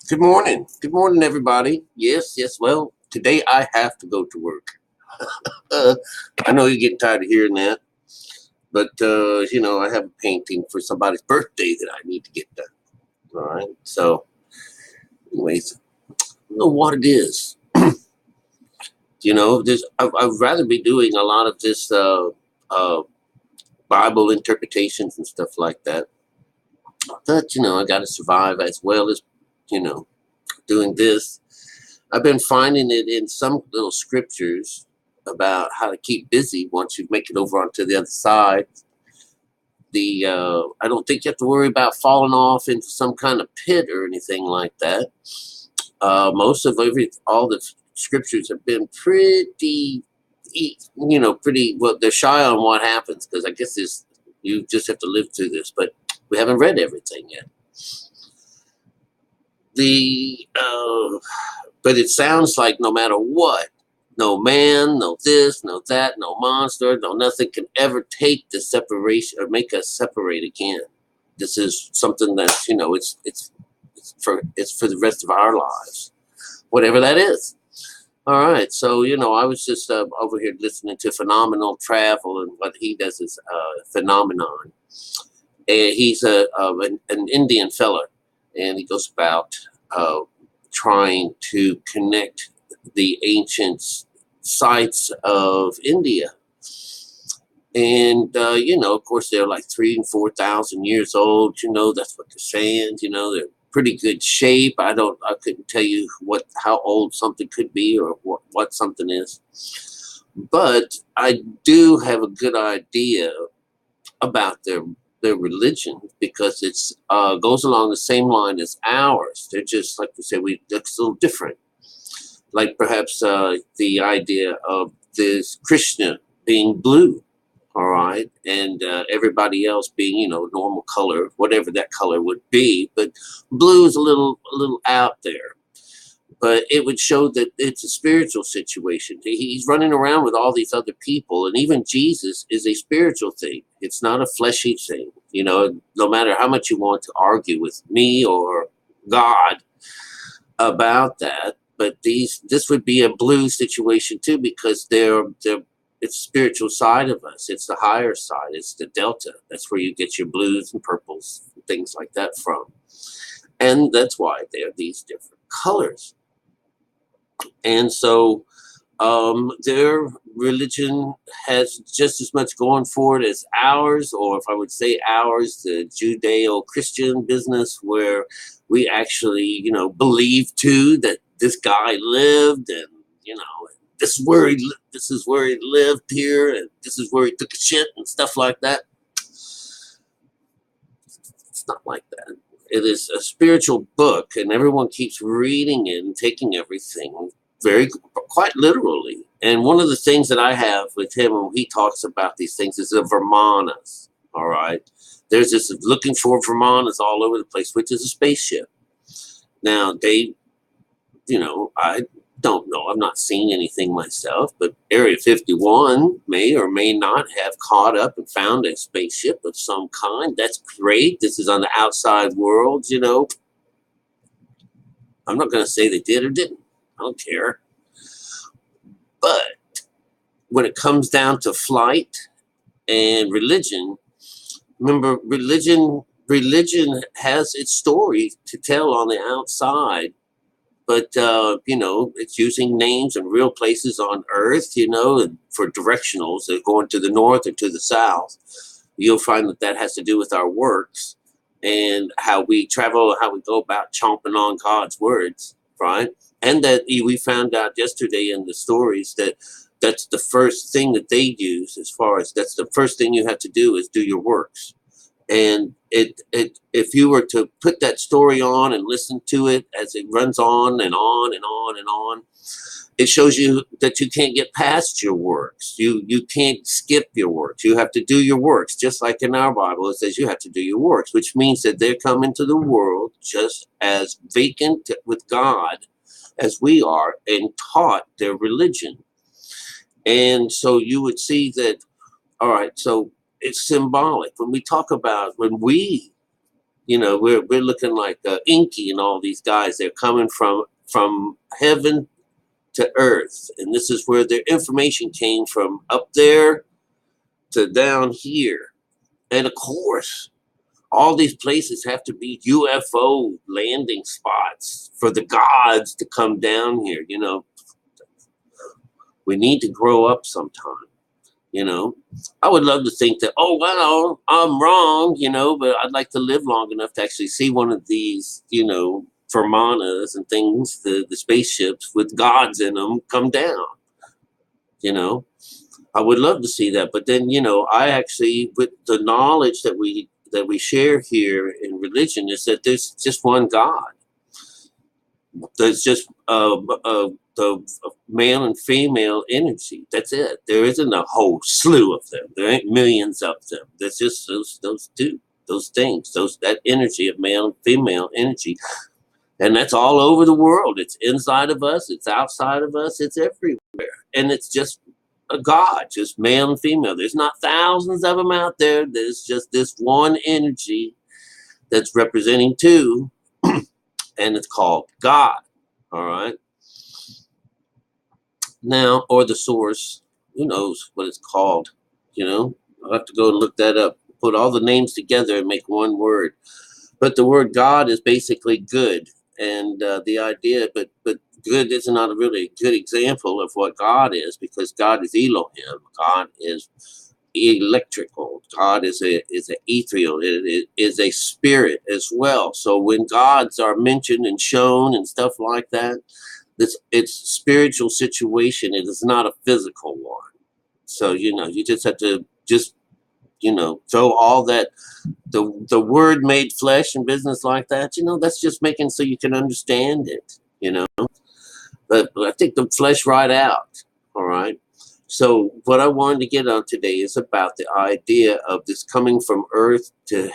Good morning. Good morning, everybody. Yes. Well, today I have to go to work. Uh, I know you're getting tired of hearing that, but I have a painting for somebody's birthday that I need to get done. All right. So, anyways, I don't know what it is. I'd rather be doing a lot of this uh, Bible interpretations and stuff like that. But I got to survive as well as you know doing this. I've been finding it in some little scriptures about how to keep busy once you make it over onto the other side. I don't think you have to worry about falling off into some kind of pit or anything like that. Most of all the scriptures have been pretty well. They're shy on what happens because I guess you just have to live through this, but we haven't read everything yet. But it sounds like no matter what, no man, no this, no that, no monster, no nothing can ever take the separation or make us separate again. This is something that's it's for the rest of our lives, whatever that is. All right, so I was just over here listening to Phenomenal Travel, and what he does is Phenomenon, and he's an Indian fella, and he goes about trying to connect the ancient sites of India. And, of course, they're like 3,000 and 4,000 years old. That's what they're saying. They're pretty good shape. I couldn't tell you how old something could be or what something is. But I do have a good idea about their religion because it's goes along the same line as ours. They're just like we say, it's a little different. Like perhaps the idea of this Krishna being blue, all right, and everybody else being normal color, whatever that color would be. But blue is a little out there. But it would show that it's a spiritual situation. He's running around with all these other people, and even Jesus is a spiritual thing. It's not a fleshy thing. No matter how much you want to argue with me or God about that, but this would be a blue situation too because it's spiritual side of us. It's the higher side. It's the delta. That's where you get your blues and purples and things like that from, and that's why they're these different colors. And so their religion has just as much going for it as ours, or if I would say ours, the Judeo-Christian business, where we actually, believe too that this guy lived, and this is where he lived here, and this is where he took a shit and stuff like that. It's not like that. It is a spiritual book, and everyone keeps reading it and taking everything quite literally. And one of the things that I have with him when he talks about these things is the VIMANAS. All right, there's this looking for VIMANAS all over the place, which is a spaceship. Now I don't know. I've not seen anything myself, but Area 51 may or may not have caught up and found a spaceship of some kind. That's great. This is on the outside world, I'm not going to say they did or didn't. I don't care. But when it comes down to flight and religion, remember, religion has its story to tell on the outside. But, it's using names and real places on Earth, for directionals that going to the north or to the south. You'll find that has to do with our works and how we travel, how we go about chomping on God's words, right? And that we found out yesterday in the stories that that's the first thing that they use that's the first thing you have to do is do your works. And if you were to put that story on and listen to it as it runs on and on and on and on, it shows you that you can't get past your works. You can't skip your works. You have to do your works, just like in our Bible, it says you have to do your works, which means that they're coming to the world just as vacant with God as we are and taught their religion. And so you would see that, all right, so it's symbolic. When we talk about, when we we're looking like Inky and all these guys. They're coming from heaven to earth, and this is where their information came from, up there to down here. And of course, all these places have to be UFO landing spots for the gods to come down here. We need to grow up sometime. I would love to think that, oh, well, I'm wrong, but I'd like to live long enough to actually see one of these, Vermanas and things, the spaceships with gods in them come down. I would love to see that. But then, I actually, with the knowledge that we share here in religion, is that there's just one God. There's just the male and female energy. That's it. There isn't a whole slew of them. There ain't millions of them. There's just those two, those things, that energy of male and female energy. And that's all over the world. It's inside of us. It's outside of us. It's everywhere. And it's just a God, just male and female. There's not thousands of them out there. There's just this one energy that's representing two, and it's called God. All right. Now, or the source, who knows what it's called? I'll have to go and look that up. Put all the names together and make one word. But the word God is basically good. And the idea, but good is not really a good example of what God is, because God is Elohim. God is electrical. God is an ethereal. It is a spirit as well. So when gods are mentioned and shown and stuff like that, it's spiritual situation. It is not a physical one. So you just have to throw all that, the word made flesh and business like that, that's just making so you can understand it, but I think the flesh right out. All right. So what I wanted to get on today is about the idea of this coming from earth to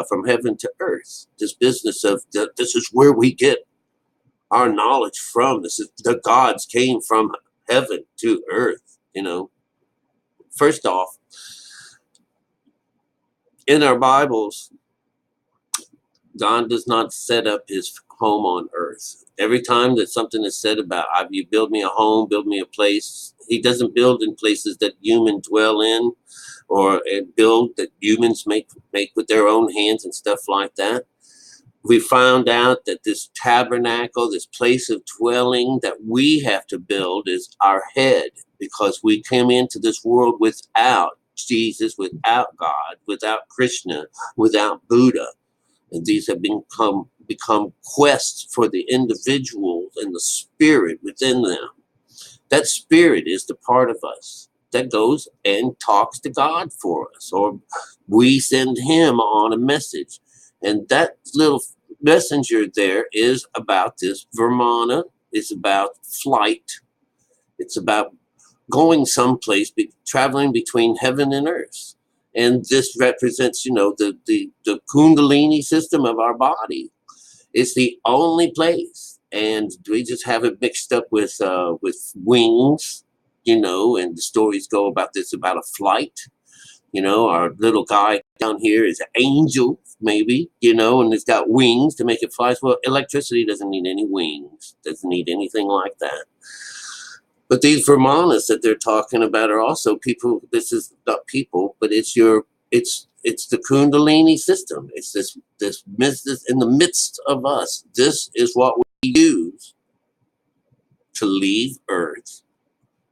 from heaven to earth. This business of this is where we get our knowledge from. This is the gods came from heaven to earth. First off, in our Bibles, God does not set up his home on earth. Every time that something is said about, you build me a home, build me a place, he doesn't build in places that humans dwell in, or build that humans make with their own hands and stuff like that. We found out that this tabernacle, this place of dwelling that we have to build, is our head, because we came into this world without Jesus, without God, without Krishna, without Buddha. And these have become quests for the individuals and the spirit within them. That spirit is the part of us that goes and talks to God for us, or we send him on a message. And that little messenger there is about this Vimana. It's about flight. It's about going someplace, traveling between heaven and earth. And this represents, the Kundalini system of our body. It's the only place. And we just have it mixed up with wings, and the stories go about this, about a flight. Our little guy down here is an angel, maybe, and it's got wings to make it fly. Well, electricity doesn't need any wings, doesn't need anything like that. But these Vimanas that they're talking about are also people. This is not people, but it's the Kundalini system. It's this in the midst of us. This is what we use to leave Earth,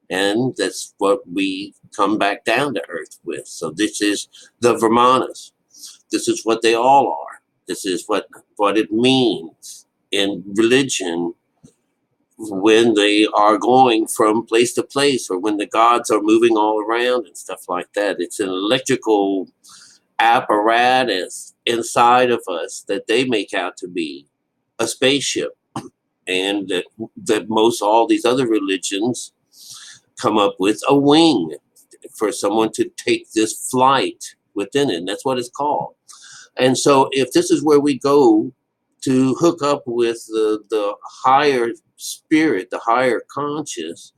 and that's what we come back down to Earth with. So this is the Vimanas. This is what they all are. This is what it means in religion, when they are going from place to place, or when the gods are moving all around and stuff like that. It's an electrical apparatus inside of us that they make out to be a spaceship, and that most all these other religions come up with a wing for someone to take this flight within it. And that's what it's called. And so if this is where we go to hook up with the higher spirit, the higher conscious,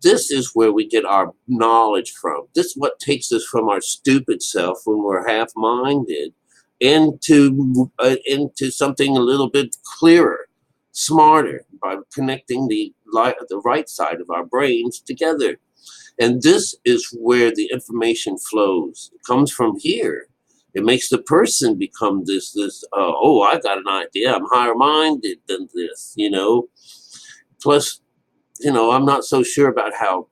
this is where we get our knowledge from. This is what takes us from our stupid self when we're half-minded into something a little bit clearer, smarter, by connecting the right side of our brains together. And this is where the information flows. It comes from here. It makes the person become oh, I got an idea. I'm higher minded than this, you know. Plus, you know, I'm not so sure about how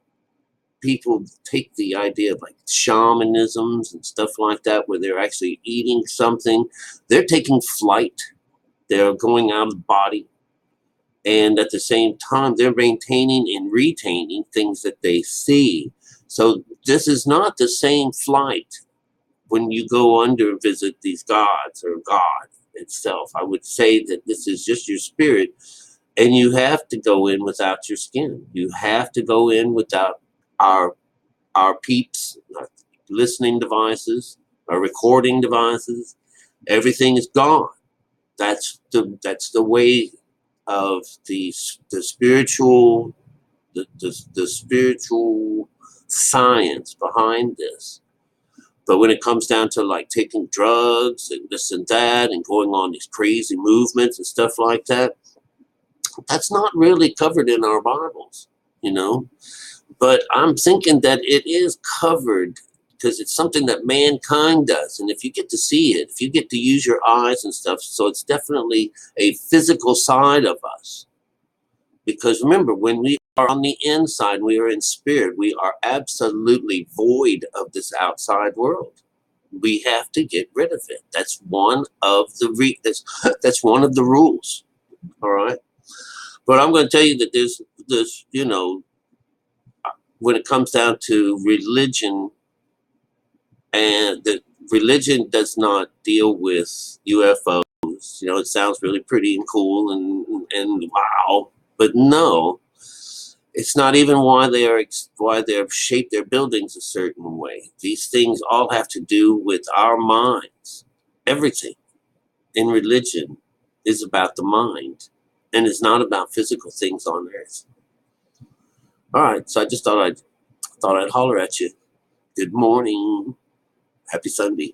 people take the idea of like shamanisms and stuff like that, where they're actually eating something. They're taking flight. They're going out of the body. And at the same time, they're maintaining and retaining things that they see. So this is not the same flight when you go under and visit these gods or God itself. I would say that this is just your spirit, and you have to go in without your skin. You have to go in without our peeps, our listening devices, our recording devices. Everything is gone. That's the way of the spiritual the spiritual science behind this. But when it comes down to like taking drugs and this and that and going on these crazy movements and stuff like that, that's not really covered in our Bibles, you know. But I'm thinking that it is covered because it's something that mankind does. And if you get to see it, if you get to use your eyes and stuff, so it's definitely a physical side of us. Because remember, when we are on the inside, we are in spirit, we are absolutely void of this outside world. We have to get rid of it. That's one of the that's one of the rules. All right. But I'm going to tell you that there's, you know, when it comes down to religion, and that religion does not deal with UFOs. You know, it sounds really pretty and cool and wow, but no, it's not even why they're shaped their buildings a certain way. These things all have to do with our minds. Everything in religion is about the mind, and it's not about physical things on earth. All right, so I just thought I'd holler at you. Good morning. Happy Sunday.